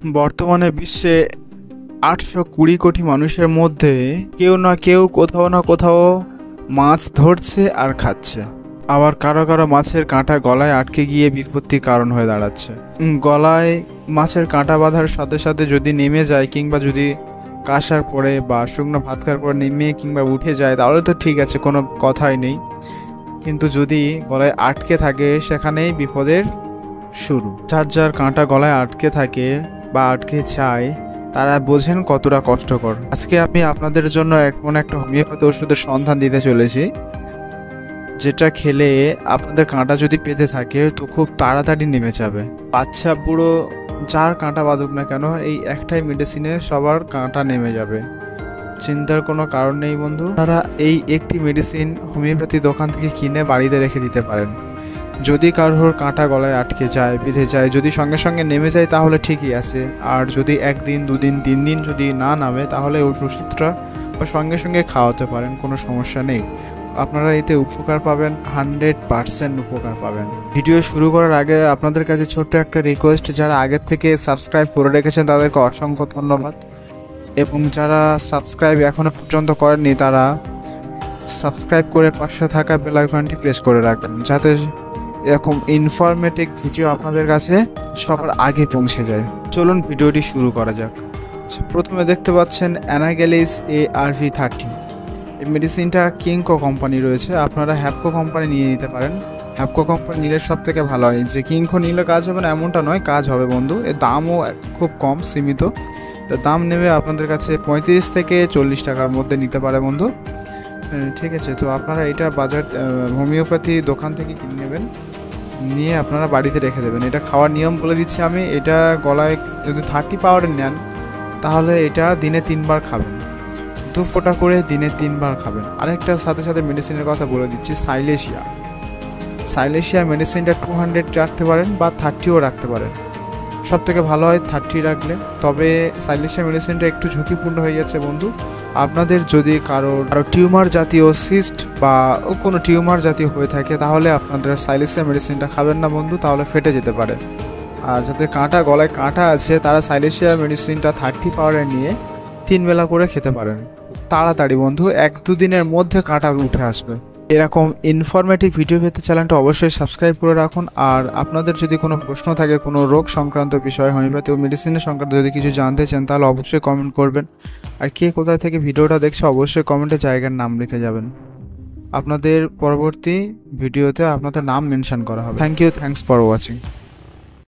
বর্তমানে বিশ্বে 820 কোটি মানুষের মধ্যে কেউ না কেউ কোথাও না কোথাও মাছ ধরছে আর খাচ্ছে। আবার কারো কারো মাছের কাঁটা গলায় আটকে গিয়ে বিপত্তির কারণ হয়ে দাঁড়াচ্ছে। গলায় মাছের কাঁটা বাঁধার সাথে সাথে যদি নেমে যায় কিংবা যদি কাশার পরে বা শুকনো ভাত খাওয়ার পর নেমে কিংবা উঠে যায় তাহলে তো ঠিক আছে, কোনো কথাই নেই। কিন্তু যদি গলায় আটকে থাকে সেখানেই বিপদের শুরু। যার যার কাঁটা গলায় আটকে থাকে বা আটকে যায় তারা বোঝেন কতটা কষ্টকর। আজকে আমি আপনাদের জন্য এমন একটা হোমিওপ্যাথি ওষুধের সন্ধান দিতে চলেছি, যেটা খেলে আপনাদের কাঁটা যদি পেতে থাকে তো খুব তাড়াতাড়ি নেমে যাবে। বাচ্চা বুড়ো যার কাঁটা বাঁধুক না কেন, এই একটাই মেডিসিনে সবার কাঁটা নেমে যাবে। চিন্তার কোনো কারণ নেই বন্ধু। আপনারা এই একটি মেডিসিন হোমিওপ্যাথি দোকান থেকে কিনে বাড়িতে রেখে দিতে পারেন। যদি কারোর কাঁটা গলায় আটকে যায়, বেঁধে যায়, যদি সঙ্গে সঙ্গে নেমে যায় তাহলে ঠিকই আছে। আর যদি 1 দিন 2 দিন 3 দিন যদি না নামে তাহলে ওই ওষুধটা সঙ্গে সঙ্গে খাওয়াতে পারেন, কোনো সমস্যা নেই। আপনারা এতে উপকার পাবেন, 100% উপকার পাবেন। ভিডিও শুরু করার আগে আপনাদের কাছে ছোট্ট একটা রিকোয়েস্ট, যারা আগের থেকে সাবস্ক্রাইব করে রেখেছেন তাদেরকে অসংখ্য ধন্যবাদ, এবং যারা সাবস্ক্রাইব এখনও পর্যন্ত করেননি তারা সাবস্ক্রাইব করে পাশে থাকা বেল আইকনটি প্রেস করে রাখবেন, যাতে এরকম ইনফরমেটিভ ভিডিও আপনাদের কাছে সবার আগে পৌঁছে যায়। চলুন ভিডিওটি শুরু করা যাক। প্রথমে দেখতে পাচ্ছেন অ্যানাগ্যালিস ARV30। এই মেডিসিনটা কিংকো কোম্পানি রয়েছে, আপনারা হ্যাপকো কোম্পানি নিয়ে নিতে পারেন। হ্যাপকো কোম্পানি নিলে সব থেকে ভালো হয়। যে কিংকো নিলে কাজ হবে না এমনটা নয়, কাজ হবে বন্ধু। এর দামও খুব কম, সীমিত। দাম নেবে আপনাদের কাছে 35 থেকে 40 টাকার মধ্যে নিতে পারে বন্ধু। ঠিক আছে, তো আপনারা এটা বাজার হোমিওপ্যাথি দোকান থেকে কিনে নেবেন, নিয়ে আপনারা বাড়িতে রেখে দেবেন। এটা খাওয়ার নিয়ম বলে দিচ্ছি আমি। এটা গলায় যদি 30 পাউডার নেন তাহলে এটা দিনে 3 বার খাবেন, 2 ফোঁটা করে দিনে 3 বার খাবেন। আরেকটা সাথে সাথে মেডিসিনের কথা বলে দিচ্ছি, সাইলেশিয়া মেডিসিনটা 200 রাখতে পারেন বা 30ও রাখতে পারেন। সব থেকে ভালো হয় 30 রাখলে। তবে সাইলেশিয়া মেডিসিনটা একটু ঝুঁকিপূর্ণ হয়ে যাচ্ছে বন্ধু। আপনাদের যদি কারো টিউমার জাতীয় সিস্ট বা কোনো টিউমার জাতীয় হয়ে থাকে তাহলে আপনাদের সাইলেশিয়া মেডিসিনটা খাবেন না বন্ধু, তাহলে ফেটে যেতে পারে। আর যাদের গলায় কাঁটা আছে তারা সাইলেশিয়া মেডিসিনটা 30 পাউডার নিয়ে 3 বেলা করে খেতে পারেন। তাড়াতাড়ি বন্ধু, 1-2 দিনের মধ্যে কাঁটা উঠে আসবে। এরকম ইনফরমেটিভ ভিডিও পেতে চ্যানেলটা অবশ্যই সাবস্ক্রাইব করে রাখুন। আর আপনাদের যদি কোনো প্রশ্ন থাকে, কোনো রোগ সংক্রান্ত বিষয়, হোমিওপ্যাথি ও মেডিসিনের সংক্রান্ত যদি কিছু জানতে চান তাহলে অবশ্যই কমেন্ট করবেন। আর কে কোথায় থেকে ভিডিওটা দেখছে অবশ্যই কমেন্টে জায়গার নাম লিখে যাবেন। আপনাদের পরবর্তী ভিডিওতে আপনাদের নাম মেনশন করা হবে। Thanks for watching.